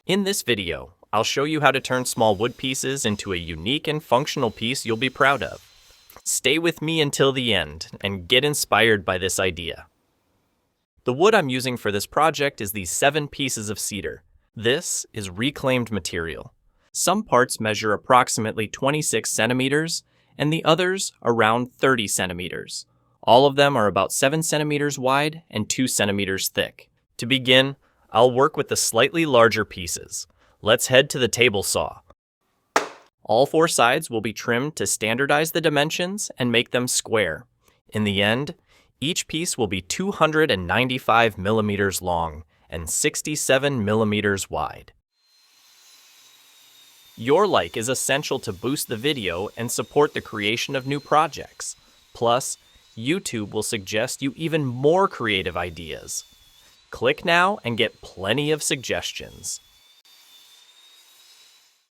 In this video, I'll show you how to turn small wood pieces into a unique and functional piece you'll be proud of. Stay with me until the end and get inspired by this idea. The wood I'm using for this project is these 7 pieces of cedar. This is reclaimed material. Some parts measure approximately 26 centimeters and the others around 30 centimeters. All of them are about 7 centimeters wide and 2 centimeters thick. To begin, I'll work with the slightly larger pieces. Let's head to the table saw. All 4 sides will be trimmed to standardize the dimensions and make them square. In the end, each piece will be 295 millimeters long and 67 millimeters wide. Your like is essential to boost the video and support the creation of new projects. Plus, YouTube will suggest you even more creative ideas. Click now and get plenty of suggestions.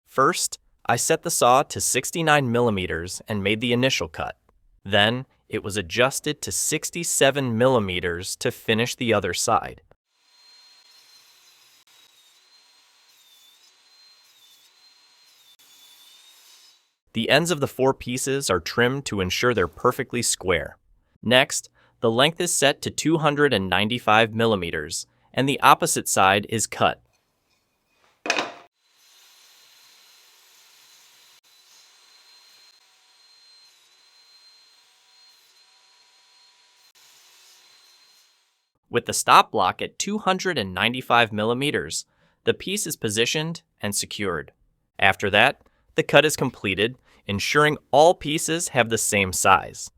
First, I set the saw to 69 millimeters and made the initial cut. Then, it was adjusted to 67 millimeters to finish the other side. The ends of the 4 pieces are trimmed to ensure they're perfectly square. Next, the length is set to 295 millimeters, and the opposite side is cut. With the stop block at 295 millimeters, the piece is positioned and secured. After that, the cut is completed, ensuring all pieces have the same size.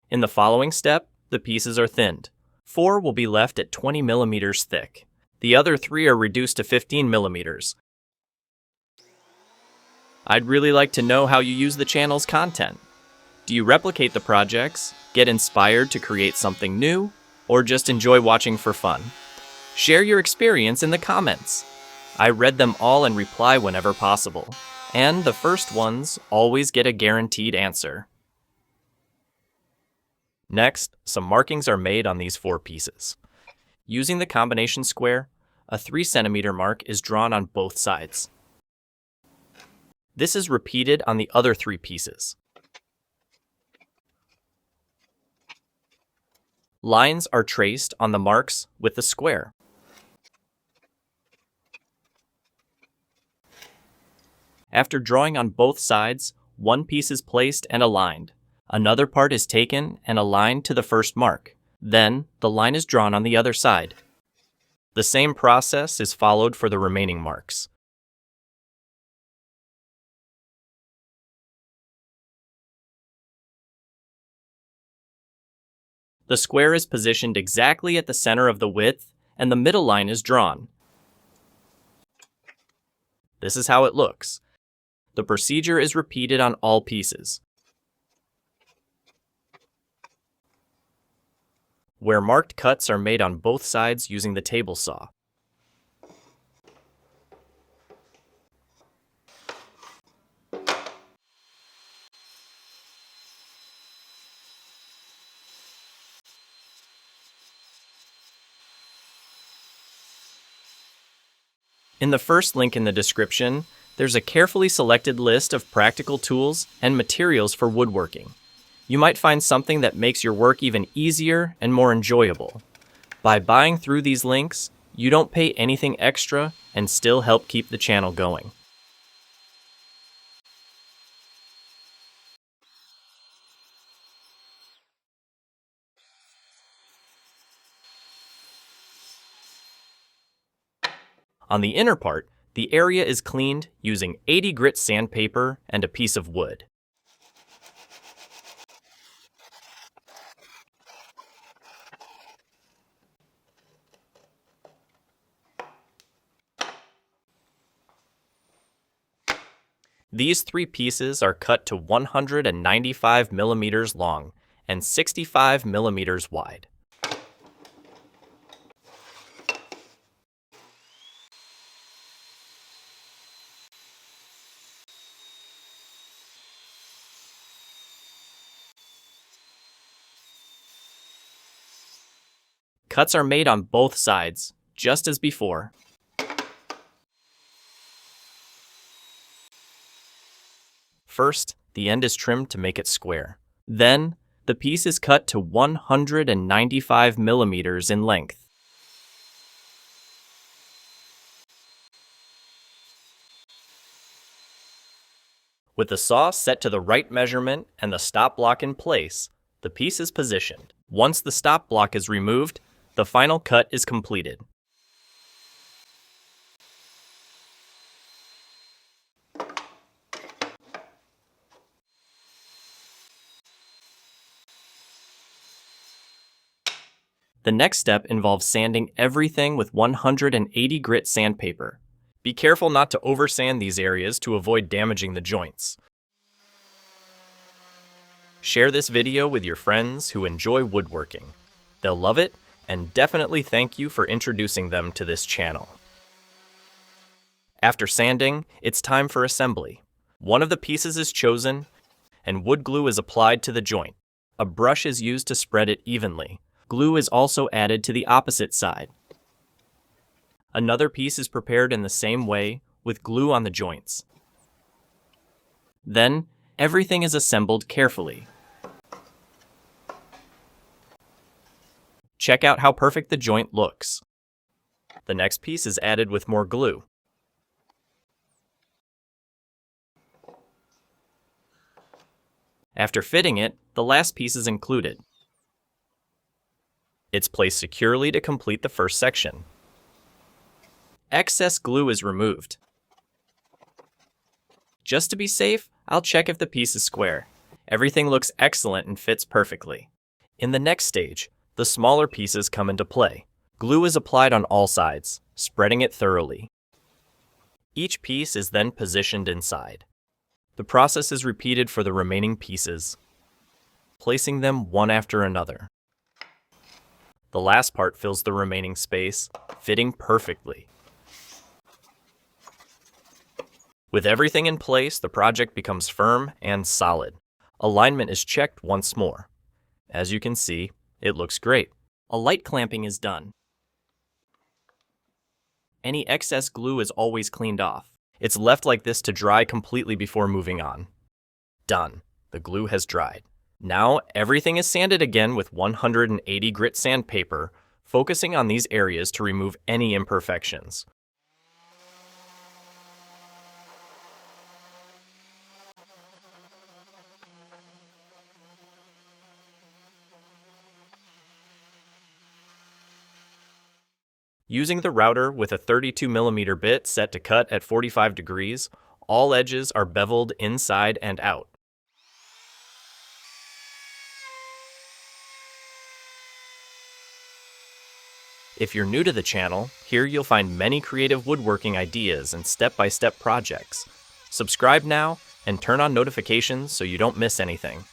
In the following step, the pieces are thinned. 4 will be left at 20 millimeters thick. The other 3 are reduced to 15 millimeters. I'd really like to know how you use the channel's content. Do you replicate the projects, get inspired to create something new, or just enjoy watching for fun? Share your experience in the comments. I read them all and reply whenever possible, and the first ones always get a guaranteed answer. Next, some markings are made on these 4 pieces. Using the combination square, a 3 centimeter mark is drawn on both sides. This is repeated on the other 3 pieces. Lines are traced on the marks with the square. After drawing on both sides, one piece is placed and aligned. Another part is taken and aligned to the first mark. Then, the line is drawn on the other side. The same process is followed for the remaining marks. The square is positioned exactly at the center of the width, and the middle line is drawn. This is how it looks. The procedure is repeated on all pieces. Where marked cuts are made on both sides using the table saw. In the first link in the description, there's a carefully selected list of practical tools and materials for woodworking. You might find something that makes your work even easier and more enjoyable. By buying through these links, you don't pay anything extra and still help keep the channel going. On the inner part, the area is cleaned using 80 grit sandpaper and a piece of wood. These 3 pieces are cut to 195 millimeters long and 65 millimeters wide. Cuts are made on both sides, just as before. First, the end is trimmed to make it square. Then, the piece is cut to 195 millimeters in length. With the saw set to the right measurement and the stop block in place, the piece is positioned. Once the stop block is removed, the final cut is completed. The next step involves sanding everything with 180 grit sandpaper. Be careful not to oversand these areas to avoid damaging the joints. Share this video with your friends who enjoy woodworking. They'll love it and definitely thank you for introducing them to this channel. After sanding, it's time for assembly. One of the pieces is chosen and wood glue is applied to the joint. A brush is used to spread it evenly. Glue is also added to the opposite side. Another piece is prepared in the same way, with glue on the joints. Then, everything is assembled carefully. Check out how perfect the joint looks. The next piece is added with more glue. After fitting it, the last piece is included. It's placed securely to complete the first section. Excess glue is removed. Just to be safe, I'll check if the piece is square. Everything looks excellent and fits perfectly. In the next stage, the smaller pieces come into play. Glue is applied on all sides, spreading it thoroughly. Each piece is then positioned inside. The process is repeated for the remaining pieces, placing them one after another. The last part fills the remaining space, fitting perfectly. With everything in place, the project becomes firm and solid. Alignment is checked once more. As you can see, it looks great. A light clamping is done. Any excess glue is always cleaned off. It's left like this to dry completely before moving on. Done. The glue has dried. Now, everything is sanded again with 180 grit sandpaper, focusing on these areas to remove any imperfections. Using the router with a 32mm bit set to cut at 45 degrees, all edges are beveled inside and out. If you're new to the channel, here you'll find many creative woodworking ideas and step-by-step projects. Subscribe now and turn on notifications so you don't miss anything.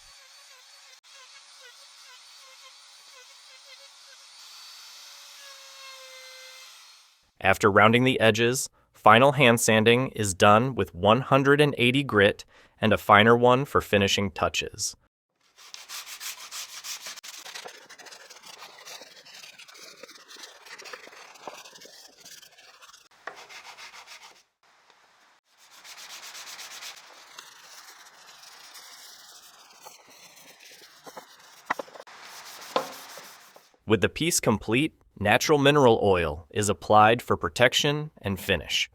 After rounding the edges, final hand sanding is done with 180 grit and a finer one for finishing touches. With the piece complete, natural mineral oil is applied for protection and finish.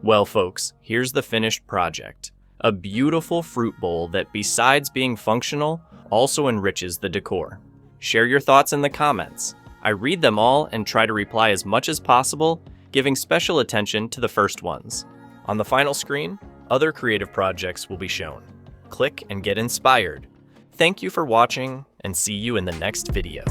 Well folks, here's the finished project. A beautiful fruit bowl that, besides being functional, also enriches the decor. Share your thoughts in the comments. I read them all and try to reply as much as possible, giving special attention to the first ones. On the final screen, other creative projects will be shown. Click and get inspired. Thank you for watching, and see you in the next video.